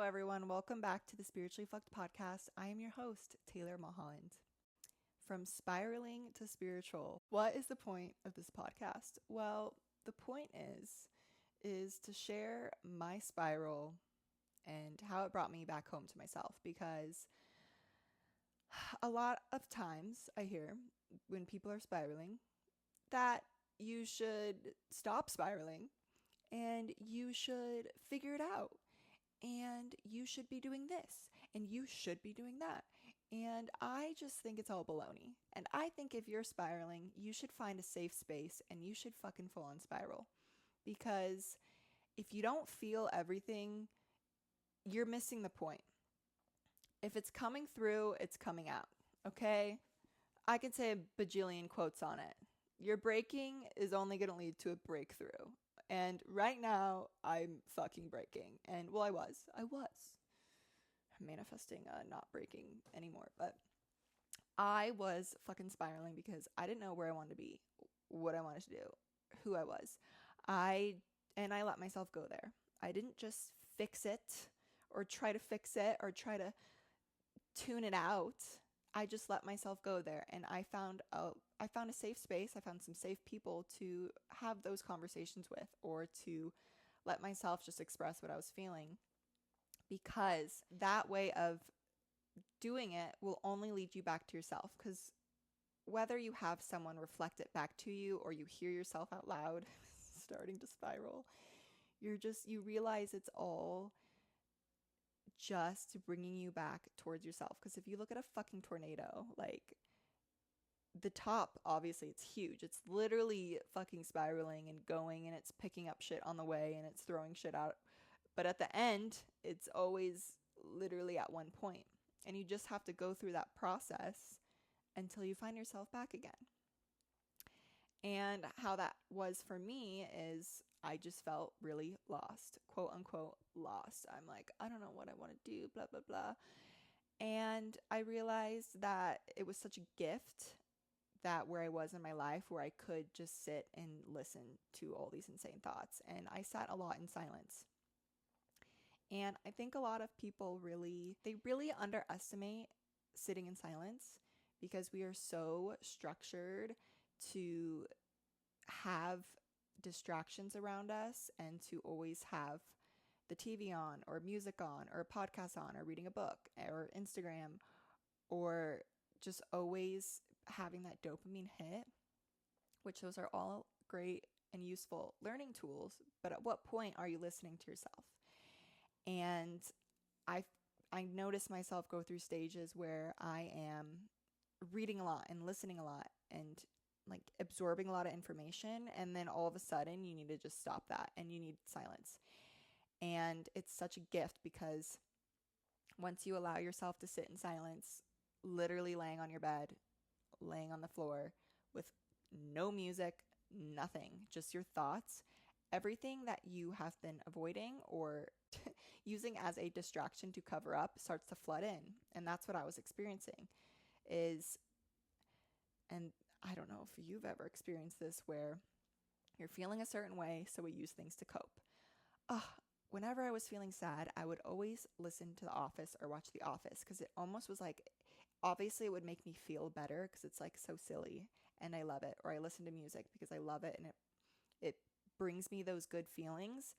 everyone. Welcome back to the Spiritually Fucked podcast. I am your host, Taylor Mulhollnad. From spiraling to spiritual, what is the point of this podcast? Well, the point is to share my spiral and how it brought me back home to myself, because a lot of times I hear when people are spiraling that you should stop spiraling and you should figure it out. And you should be doing this, and you should be doing that. And I just think it's all baloney. And I think if you're spiraling, you should find a safe space and you should fucking full on spiral. Because if you don't feel everything, you're missing the point. If it's coming through, it's coming out. Okay? I can say a bajillion quotes on it. Your breaking is only going to lead to a breakthrough. And right now, I'm fucking breaking. And, well, I was. I'm manifesting not breaking anymore. But I was fucking spiraling because I didn't know where I wanted to be, what I wanted to do, who I was. I let myself go there. I didn't just fix it or try to fix it or try to tune it out. I just let myself go there, and I found a safe space. I found some safe people to have those conversations with, or to let myself just express what I was feeling, because that way of doing it will only lead you back to yourself. Because whether you have someone reflect it back to you or you hear yourself out loud starting to spiral, you realize it's all just bringing you back towards yourself. Because if you look at a fucking tornado, like, the top, obviously it's huge. It's literally fucking spiraling and going, and it's picking up shit on the way, and it's throwing shit out. But at the end, it's always literally at one point. And you just have to go through that process until you find yourself back again. And how that was for me is I just felt really lost, quote unquote lost. I'm like, I don't know what I want to do, blah, blah, blah. And I realized that it was such a gift that where I was in my life, where I could just sit and listen to all these insane thoughts. And I sat a lot in silence. And I think a lot of people really underestimate sitting in silence, because we are so structured to have distractions around us and to always have the TV on, or music on, or a podcast on, or reading a book, or Instagram, or just always having that dopamine hit, which those are all great and useful learning tools. But at what point are you listening to yourself? And I notice myself go through stages where I am reading a lot and listening a lot and like absorbing a lot of information. And then all of a sudden you need to just stop that and you need silence. And it's such a gift, because once you allow yourself to sit in silence, literally laying on your bed, laying on the floor with no music, nothing, just your thoughts, everything that you have been avoiding or using as a distraction to cover up starts to flood in. And that's what I was experiencing and I don't know if you've ever experienced this, where you're feeling a certain way, so we use things to cope. Whenever I was feeling sad, I would always listen to The Office or watch The Office, because it almost was like, obviously it would make me feel better because it's like so silly and I love it. Or I listen to music because I love it and it brings me those good feelings.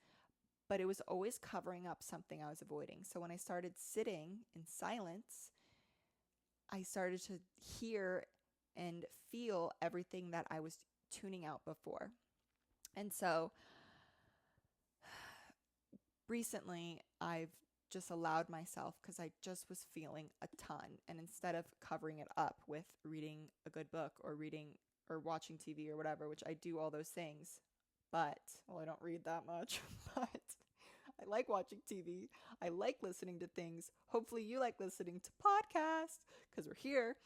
But it was always covering up something I was avoiding. So when I started sitting in silence, I started to hear and feel everything that I was tuning out before. And so recently I've just allowed myself, because I just was feeling a ton. And instead of covering it up with reading a good book or reading or watching TV or whatever, which I do all those things, but, well, I don't read that much, but I like watching TV. I like listening to things. Hopefully you like listening to podcasts, because we're here.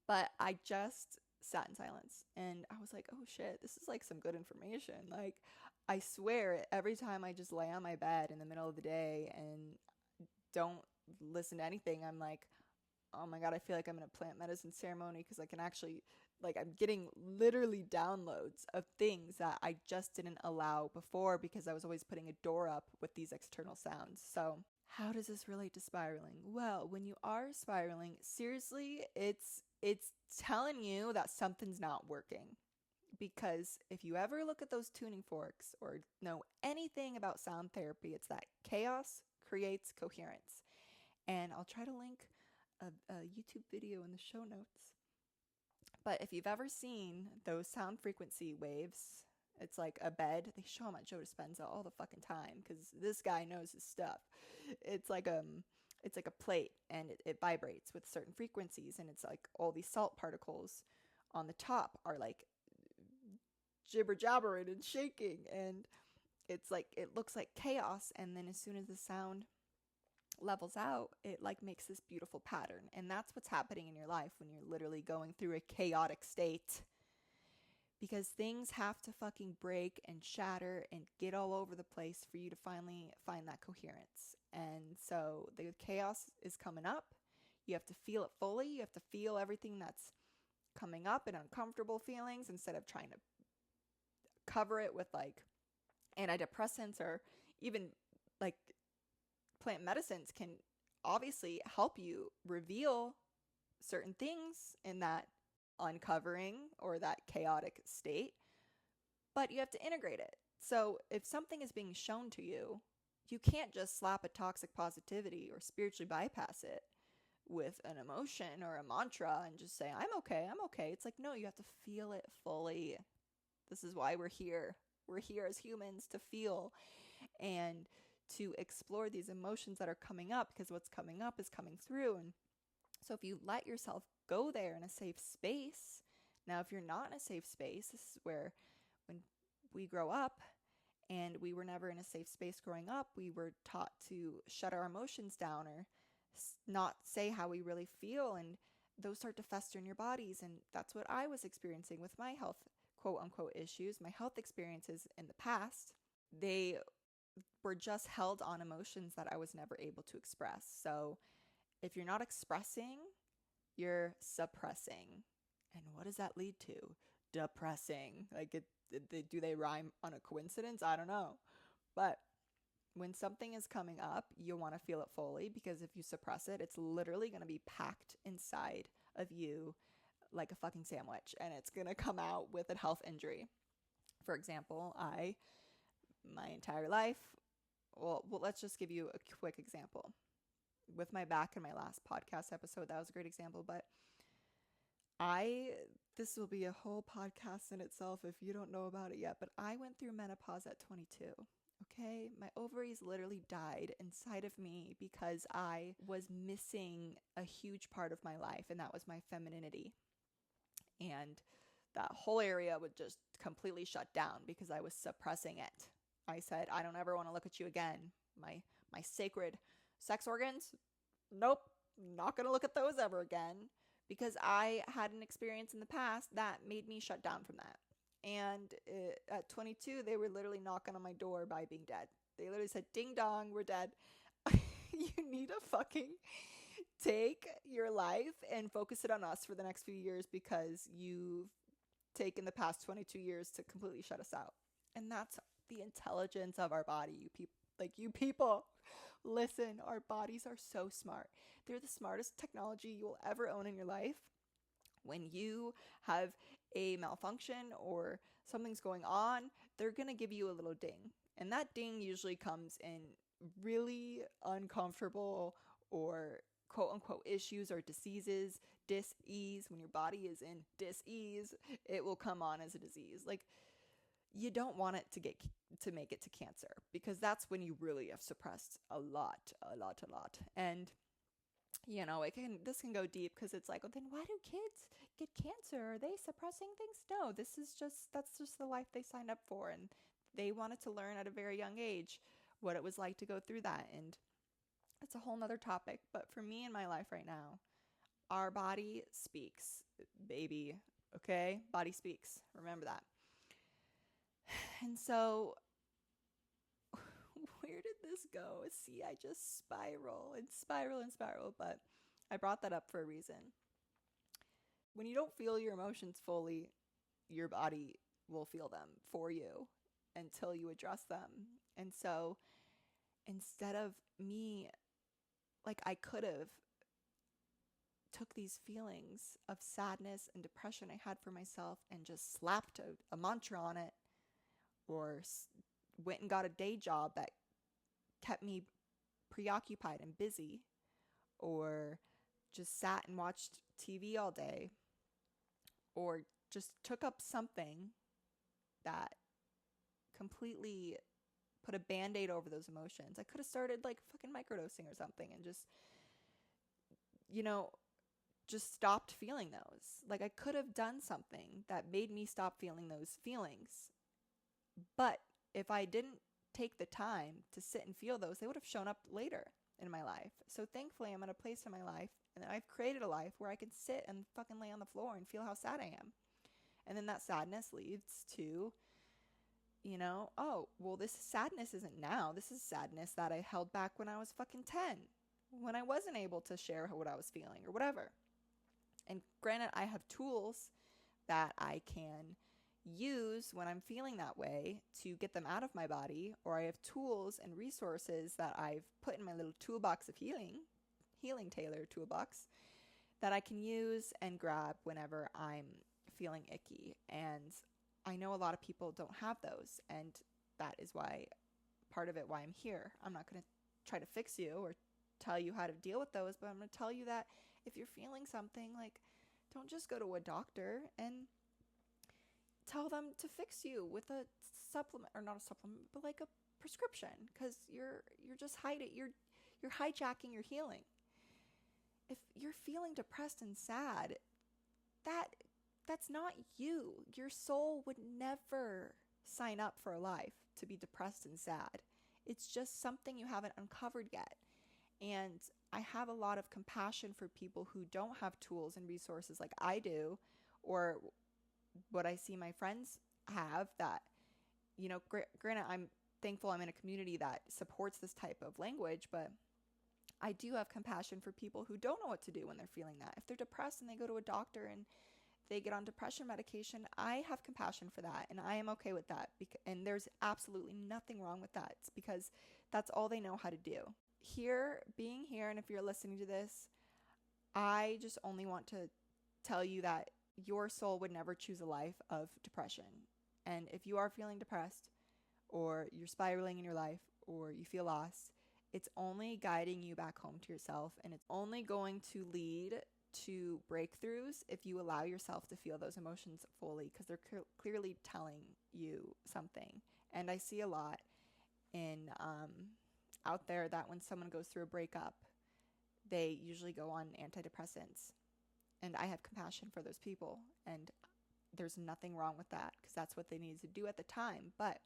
But I just sat in silence and I was like, oh shit, this is like some good information. Like, I swear every time I just lay on my bed in the middle of the day and don't listen to anything, I'm like, oh my God, I feel like I'm in a plant medicine ceremony, because I can actually Like, I'm getting literally downloads of things that I just didn't allow before because I was always putting a door up with these external sounds. So how does this relate to spiraling? Well, when you are spiraling, seriously, it's telling you that something's not working. Because if you ever look at those tuning forks or know anything about sound therapy, it's that chaos creates coherence. And I'll try to link a YouTube video in the show notes. But if you've ever seen those sound frequency waves, it's like a bed. They show them at Joe Dispenza all the fucking time because this guy knows his stuff. It's like it's like a plate, and it vibrates with certain frequencies, and it's like all these salt particles on the top are like jibber jabbering and shaking, and it's like it looks like chaos, and then as soon as the sound levels out, it like makes this beautiful pattern. And that's what's happening in your life when you're literally going through a chaotic state, because things have to fucking break and shatter and get all over the place for you to finally find that coherence. And so the chaos is coming up. You have to feel it fully. You have to feel everything that's coming up and uncomfortable feelings instead of trying to cover it with like antidepressants, or even like plant medicines can obviously help you reveal certain things in that uncovering or that chaotic state, but you have to integrate it. So if something is being shown to you, you can't just slap a toxic positivity or spiritually bypass it with an emotion or a mantra and just say, I'm okay, I'm okay. It's like, no, you have to feel it fully. This is why we're here. We're here as humans to feel and to explore these emotions that are coming up, because what's coming up is coming through. And so if you let yourself go there in a safe space, now if you're not in a safe space, this is where when we grow up and we were never in a safe space growing up, we were taught to shut our emotions down or not say how we really feel, and those start to fester in your bodies. And that's what I was experiencing with my health, quote unquote, issues. My health experiences in the past, they were just held on emotions that I was never able to express. So if you're not expressing, you're suppressing. And what does that lead to? Depressing. Like, do they rhyme on a coincidence? I don't know. But when something is coming up, you'll want to feel it fully, because if you suppress it, it's literally going to be packed inside of you like a fucking sandwich, and it's going to come out with a health injury. For example, my entire life, well, let's just give you a quick example. With my back in my last podcast episode, that was a great example, but this will be a whole podcast in itself if you don't know about it yet, but I went through menopause at 22. Okay, my ovaries literally died inside of me because I was missing a huge part of my life, and that was my femininity. And that whole area would just completely shut down because I was suppressing it. I said, I don't ever want to look at you again. My sacred sex organs, nope, not going to look at those ever again, because I had an experience in the past that made me shut down from that. And at 22, they were literally knocking on my door by being dead. They literally said, ding dong, we're dead. You need to fucking take your life and focus it on us for the next few years, because you've taken the past 22 years to completely shut us out. And that's the intelligence of our body, you people. Listen, our bodies are so smart. They're the smartest technology you will ever own in your life. When you have a malfunction or something's going on, they're going to give you a little ding. And that ding usually comes in really uncomfortable or quote unquote issues or diseases. Dis-ease, when your body is in dis-ease, it will come on as a disease. Like, you don't want it to make it to cancer, because that's when you really have suppressed a lot. And this can go deep, because it's like, well, then why do kids get cancer? Are they suppressing things? No, that's just the life they signed up for, and they wanted to learn at a very young age what it was like to go through that. And it's a whole nother topic. But for me in my life right now, our body speaks, baby. Okay? Body speaks. Remember that. And so where did this go? See, I just spiral, but I brought that up for a reason. When you don't feel your emotions fully, your body will feel them for you until you address them. And so instead of me, like, I could have took these feelings of sadness and depression I had for myself and just slapped a mantra on it, or went and got a day job that kept me preoccupied and busy, or just sat and watched TV all day, or just took up something that completely put a band-aid over those emotions. I could have started like fucking microdosing or something and just, you know, just stopped feeling those. Like, I could have done something that made me stop feeling those feelings. But if I didn't take the time to sit and feel those, they would have shown up later in my life. So thankfully, I'm at a place in my life, and I've created a life where I can sit and fucking lay on the floor and feel how sad I am. And then that sadness leads to, you know, oh, well, this sadness isn't now. This is sadness that I held back when I was fucking 10, when I wasn't able to share what I was feeling or whatever. And granted, I have tools that I can use when I'm feeling that way to get them out of my body, or I have tools and resources that I've put in my little toolbox of healing Taylor toolbox, that I can use and grab whenever I'm feeling icky. And I know a lot of people don't have those, and that is why, part of it why I'm here. I'm not going to try to fix you or tell you how to deal with those, but I'm going to tell you that if you're feeling something, like, don't just go to a doctor and tell them to fix you with a supplement, or not a supplement, but like a prescription, because you're just you're hijacking your healing. If you're feeling depressed and sad, that's not you. Your soul would never sign up for a life to be depressed and sad. It's just something you haven't uncovered yet. And I have a lot of compassion for people who don't have tools and resources like I do, or what I see my friends have, that, you know, granted, I'm thankful I'm in a community that supports this type of language, but I do have compassion for people who don't know what to do when they're feeling that. If they're depressed and they go to a doctor and they get on depression medication, I have compassion for that, and I am okay with that. And there's absolutely nothing wrong with that. It's because that's all they know how to do. Being here, and if you're listening to this, I just only want to tell you that your soul would never choose a life of depression. And if you are feeling depressed, or you're spiraling in your life, or you feel lost, it's only guiding you back home to yourself, and it's only going to lead to breakthroughs if you allow yourself to feel those emotions fully, because they're clearly telling you something. And I see a lot in out there that when someone goes through a breakup, they usually go on antidepressants. And I have compassion for those people, and there's nothing wrong with that, because that's what they needed to do at the time. But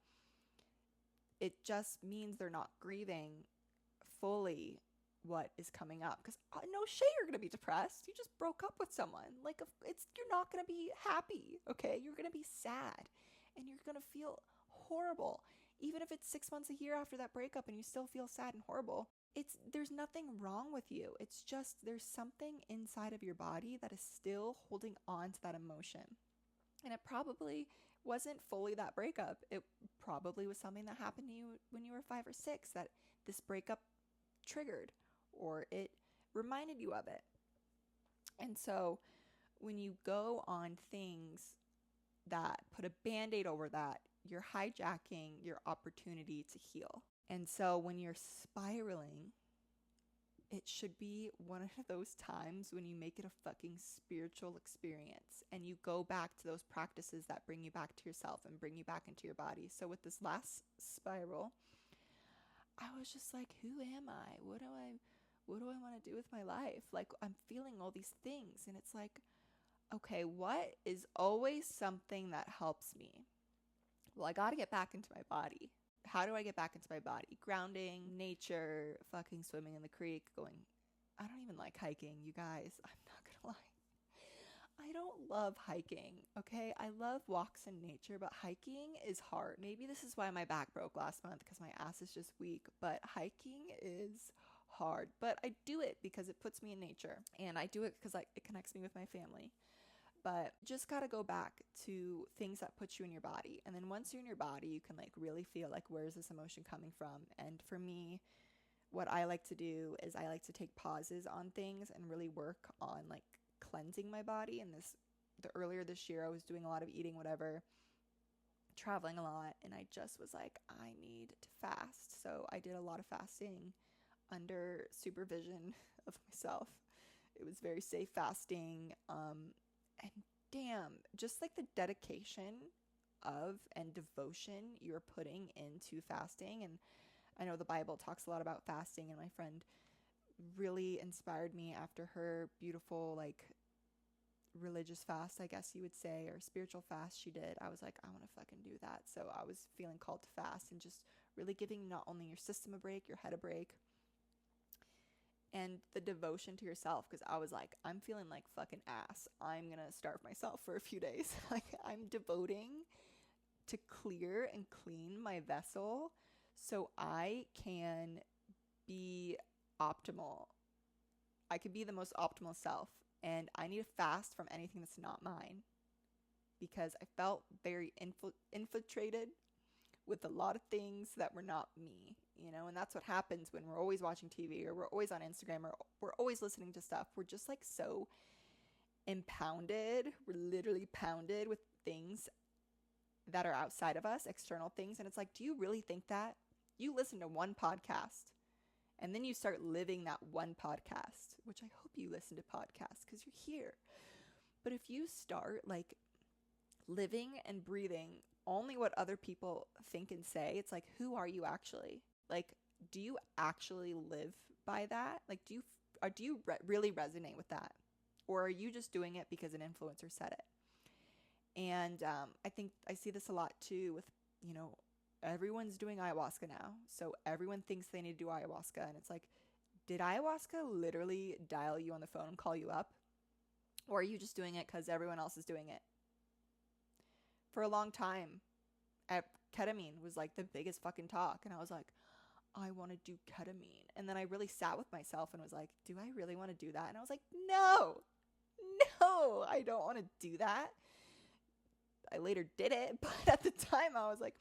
it just means they're not grieving fully what is coming up, because no shit, you're gonna be depressed. You just broke up with someone. Like, you're not gonna be happy, okay? You're gonna be sad, and you're gonna feel horrible. Even if it's 6 months, a year after that breakup and you still feel sad and horrible, there's nothing wrong with you. It's just there's something inside of your body that is still holding on to that emotion. And it probably wasn't fully that breakup. It probably was something that happened to you when you were 5 or 6 that this breakup triggered, or it reminded you of it. And so when you go on things that put a band-aid over that, you're hijacking your opportunity to heal. And so when you're spiraling, it should be one of those times when you make it a fucking spiritual experience, and you go back to those practices that bring you back to yourself and bring you back into your body. So with this last spiral, I was just like, who am I? What do I want to do with my life? Like, I'm feeling all these things, and it's like, okay, what is always something that helps me? Well, I got to get back into my body. How do I get back into my body? Grounding, nature, fucking swimming in the creek, I don't even like hiking, you guys. I'm not gonna lie. I don't love hiking, okay? I love walks in nature, but hiking is hard. Maybe this is why my back broke last month, because my ass is just weak, but hiking is hard. But I do it because it puts me in nature, and I do it because it connects me with my family. but just got to go back to things that put you in your body. And then once you're in your body, you can like really feel like, where's this emotion coming from? And for me, what I like to do is I like to take pauses on things and really work on like cleansing my body. And earlier this year, I was doing a lot of eating, whatever, traveling a lot, and I just was like, I need to fast. So I did a lot of fasting under supervision of myself. It was very safe fasting. And damn, just like the dedication of and devotion you're putting into fasting. And I know the Bible talks a lot about fasting, and my friend really inspired me after her beautiful, like, religious fast, I guess you would say, or spiritual fast she did. I was like, I want to fucking do that. So I was feeling called to fast and just really giving not only your system a break, your head a break, and the devotion to yourself, because I was like, I'm feeling like fucking ass. I'm gonna starve myself for a few days. Like, I'm devoting to clear and clean my vessel so I can be optimal. I could be the most optimal self, and I need to fast from anything that's not mine, because I felt very infiltrated with a lot of things that were not me, you know. And that's what happens when we're always watching TV, or we're always on Instagram, or we're always listening to stuff. We're just like so impounded. We're literally pounded with things that are outside of us, external things. And it's like, do you really think that? You listen to one podcast and then you start living that one podcast, which I hope you listen to podcasts because you're here. But if you start like living and breathing only what other people think and say, it's like, who are you actually? Like, do you actually live by that? Like, do you really resonate with that? Or are you just doing it because an influencer said it? And I think I see this a lot too with, you know, everyone's doing ayahuasca now. So everyone thinks they need to do ayahuasca. And it's like, did ayahuasca literally dial you on the phone and call you up? Or are you just doing it because everyone else is doing it? For a long time, ketamine was like the biggest fucking talk. And I was like, I want to do ketamine. And then I really sat with myself and was like, do I really want to do that? And I was like, no, I don't want to do that. I later did it, but at the time I was like,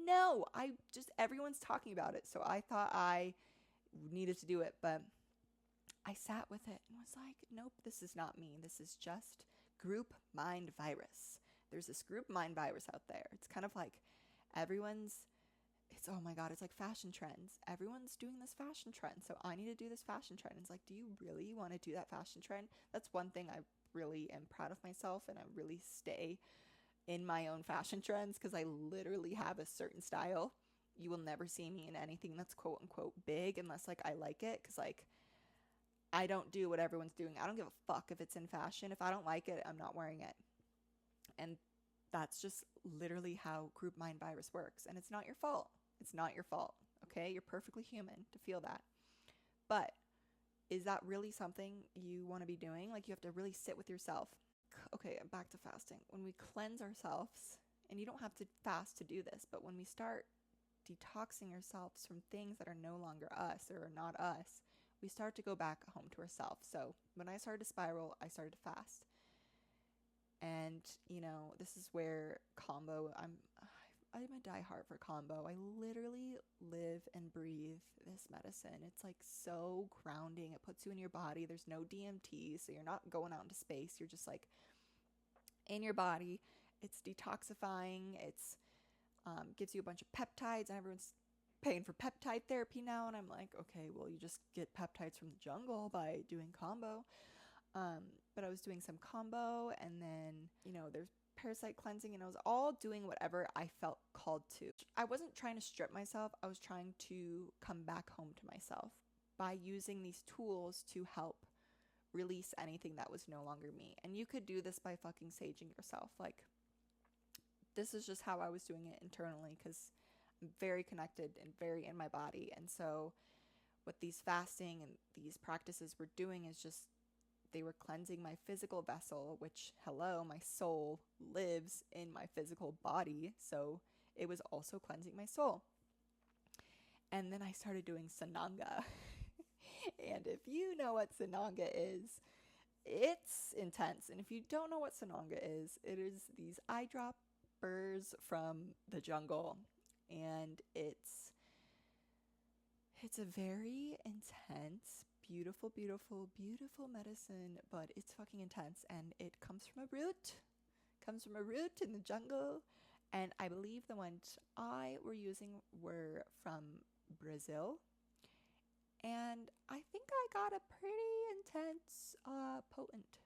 no, everyone's talking about it. So I thought I needed to do it, but I sat with it and was like, nope, this is not me. This is just group mind virus. There's this group mind virus out there. It's kind of like oh my God, it's like fashion trends. Everyone's doing this fashion trend. So I need to do this fashion trend. And it's like, do you really want to do that fashion trend? That's one thing I really am proud of myself, and I really stay in my own fashion trends because I literally have a certain style. You will never see me in anything that's quote unquote big unless like I like it, because like I don't do what everyone's doing. I don't give a fuck if it's in fashion. If I don't like it, I'm not wearing it. And that's just literally how group mind virus works. And it's not your fault. It's not your fault. Okay? You're perfectly human to feel that. But is that really something you want to be doing? Like, you have to really sit with yourself. Okay, back to fasting. When we cleanse ourselves, and you don't have to fast to do this, but when we start detoxing ourselves from things that are no longer us or are not us, we start to go back home to ourselves. So when I started to spiral, I started to fast. And, you know, this is where combo, I'm a diehard for combo. I literally live and breathe this medicine. It's like so grounding. It puts you in your body. There's no DMT, so you're not going out into space. You're just like in your body. It's detoxifying. It's gives you a bunch of peptides, and everyone's paying for peptide therapy now. And I'm like, okay, well, you just get peptides from the jungle by doing combo. But I was doing some combo, and then, you know, there's parasite cleansing, and I was all doing whatever I felt called to. I wasn't trying to strip myself. I was trying to come back home to myself by using these tools to help release anything that was no longer me. And you could do this by fucking saging yourself. Like, this is just how I was doing it internally, because I'm very connected and very in my body. And so what these fasting and these practices were doing is just, they were cleansing my physical vessel, which, hello, my soul lives in my physical body. So it was also cleansing my soul. And then I started doing Sananga. And if you know what Sananga is, It's intense. And if you don't know what Sananga is, it is these eyedroppers from the jungle. And it's a very intense, beautiful, beautiful, beautiful medicine, but it's fucking intense and it comes from a root. Comes from a root in the jungle. And I believe the ones I were using were from Brazil. And I think I got a pretty intense, potent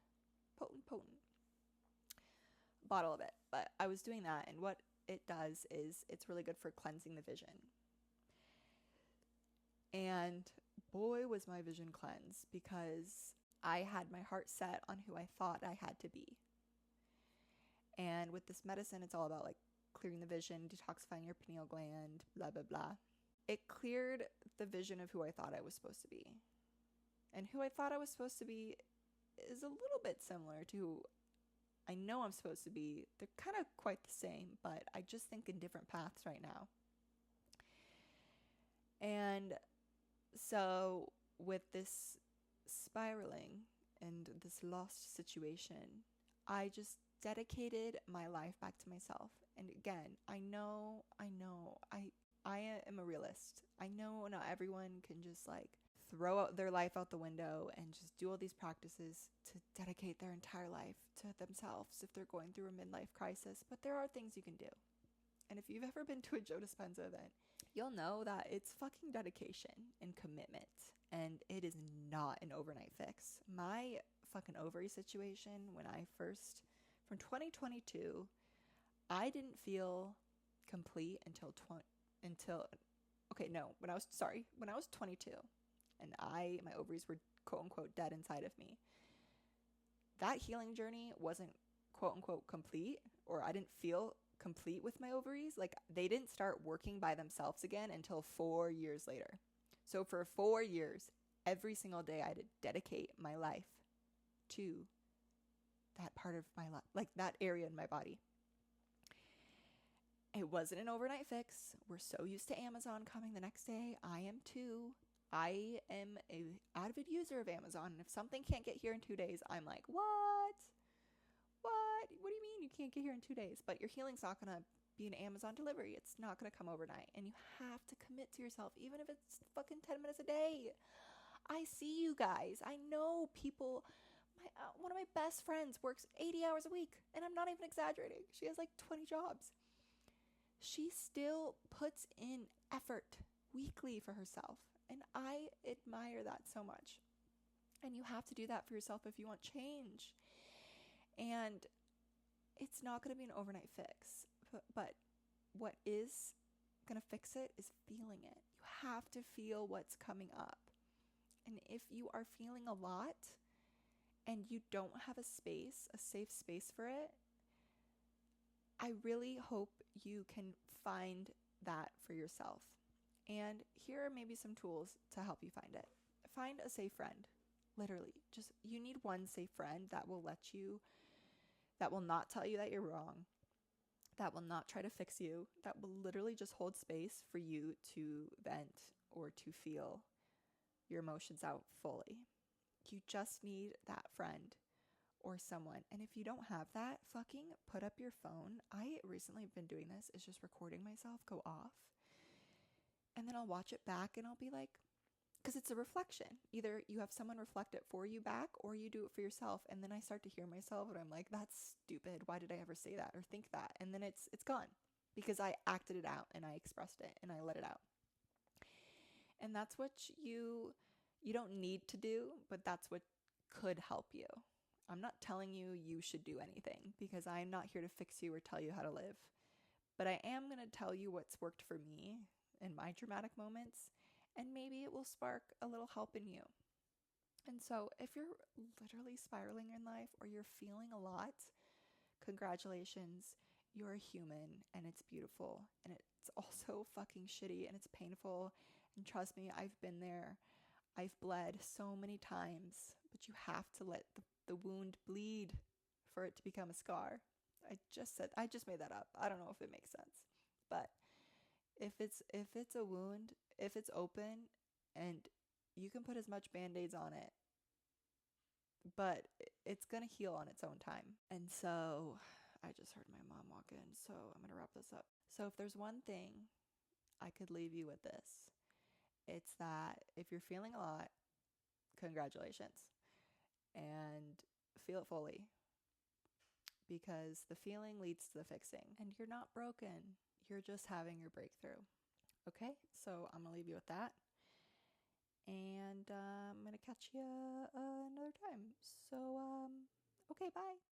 bottle of it. But I was doing that, and what it does is it's really good for cleansing the vision. And boy, was my vision cleansed, because I had my heart set on who I thought I had to be. And with this medicine, it's all about like clearing the vision, detoxifying your pineal gland, blah, blah, blah. It cleared the vision of who I thought I was supposed to be. And who I thought I was supposed to be is a little bit similar to who I know I'm supposed to be. They're kind of quite the same, but I just think in different paths right now. And so with this spiraling and this lost situation, I just dedicated my life back to myself. And again, I am a realist. I know not everyone can just like throw out their life out the window and just do all these practices to dedicate their entire life to themselves if they're going through a midlife crisis. But there are things you can do. And if you've ever been to a Joe Dispenza event, you'll know that it's fucking dedication and commitment. And it is not an overnight fix. My fucking ovary situation, from 2022, I didn't feel complete when I was 22 and my ovaries were quote unquote dead inside of me. That healing journey wasn't quote unquote complete, or I didn't feel complete with my ovaries. Like, they didn't start working by themselves again until 4 years later. So for 4 years, every single day I had to dedicate my life to that part of my life, like that area in my body. It wasn't an overnight fix. We're so used to Amazon coming the next day. I am too. I am a avid user of Amazon, and if something can't get here in 2 days, I'm like, what? What do you mean you can't get here in 2 days? But your healing's not going to be an Amazon delivery. It's not going to come overnight, and you have to commit to yourself, even if it's fucking 10 minutes a day. I see you guys. I know people. One of my best friends works 80 hours a week, and I'm not even exaggerating. She has like 20 jobs. She still puts in effort weekly for herself, and I admire that so much. And you have to do that for yourself if you want change. And it's not going to be an overnight fix, but what is going to fix it is feeling it. You have to feel what's coming up. And if you are feeling a lot and you don't have a safe space for it, I really hope you can find that for yourself. And here are maybe some tools to help you find it. Find a safe friend. Literally, just you need one safe friend that will not tell you that you're wrong, that will not try to fix you, that will literally just hold space for you to vent or to feel your emotions out fully. You just need that friend or someone. And if you don't have that, fucking put up your phone. I recently been doing this, is just recording myself go off. And then I'll watch it back and I'll be like, because it's a reflection. Either you have someone reflect it for you back, or you do it for yourself. And then I start to hear myself and I'm like, that's stupid. Why did I ever say that or think that? And then it's gone because I acted it out and I expressed it and I let it out. And that's what you don't need to do, but that's what could help you. I'm not telling you should do anything, because I'm not here to fix you or tell you how to live. But I am going to tell you what's worked for me in my dramatic moments, and maybe it will spark a little help in you. And so if you're literally spiraling in life or you're feeling a lot, congratulations. You're a human, and it's beautiful, and it's also fucking shitty, and it's painful. And trust me, I've been there. I've bled so many times, but you have to let the wound bleed for it to become a scar. I just made that up. I don't know if it makes sense. But if it's a wound, if it's open and you can put as much band-aids on it, but it's gonna heal on its own time. And so I just heard my mom walk in, so I'm gonna wrap this up. So if there's one thing I could leave you with this, it's that if you're feeling a lot, congratulations, and feel it fully, because the feeling leads to the fixing, and you're not broken. You're just having your breakthrough. Okay, so I'm gonna leave you with that, and I'm gonna catch you another time. So okay, bye.